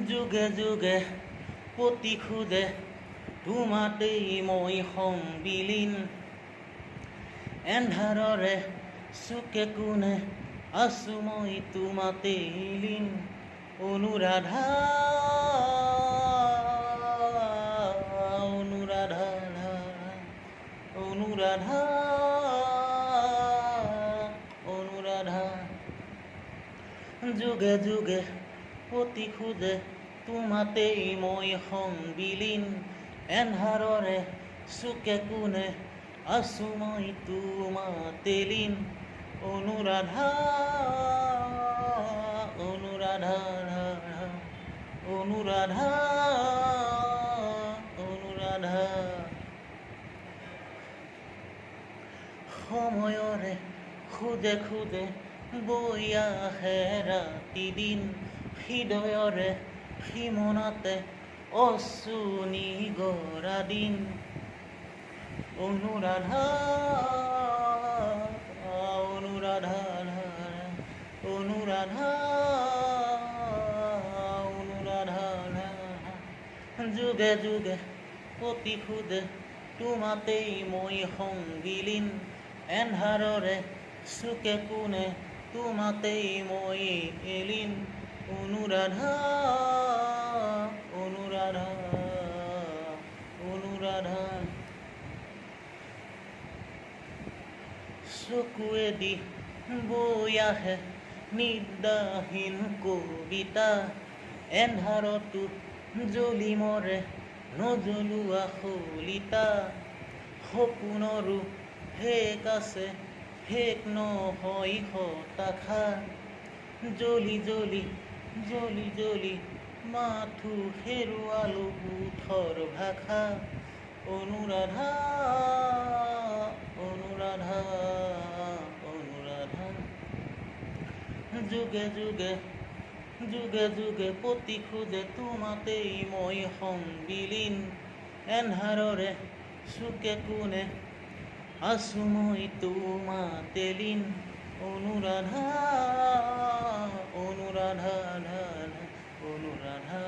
যুগে যুগে পতি খুদে তোমাতেই মই সংবিলীন এন্ধাৰৰে চুকে কোণে আছো মই তোমাতেই লীন অনুৰাধা অনুৰাধা অনুৰাধা অনুৰাধা যুগে যুগে পতি খুদে তোমাতেই মই সংবিলীন এন্ধাৰৰে চুকে কোণে আছো মই তোমাতে লীন অনুৰাধা অনুৰাধা অনুৰাধা অনুৰাধা সময়ৰে খুদে খুদে বৈ আহে ৰাতি দিন হৃদয়ৰে সিমনাতে অশ্ৰু নিগৰা দিন অনুৰাধা অনুৰাধা অনুৰাধা অনুৰাধা যুগে যুগে পতি খুদে তোমাতেই মই সংবিলীন এন্ধাৰৰে চুকে কোণে তোমাতেই মই লীন অনুৰাধা অনুৰাধা অনুৰাধা চকুৱেদি বৈ আহে নিদ্ৰাহীন কবিতা এন্ধাৰতো জ্বলি মৰে নজ্বলোৱা শলিতা সপোনৰো শেষ আছে শেষ নহয় হতাশা জ্বলি জ্বলি জ্বলি জ্বলি মাথো হেৰুৱালো বুথৰ ভাষা অনুৰাধা অনুৰাধা অনুৰাধা যুগে যুগে যুগে যুগে পতি খুদে তোমাতেই মই সংবিলীন এন্ধাৰৰে চুকে কোণে আছো মই তোমাতে লীন অনুৰাধা অনুৰাধা অনুৰাধা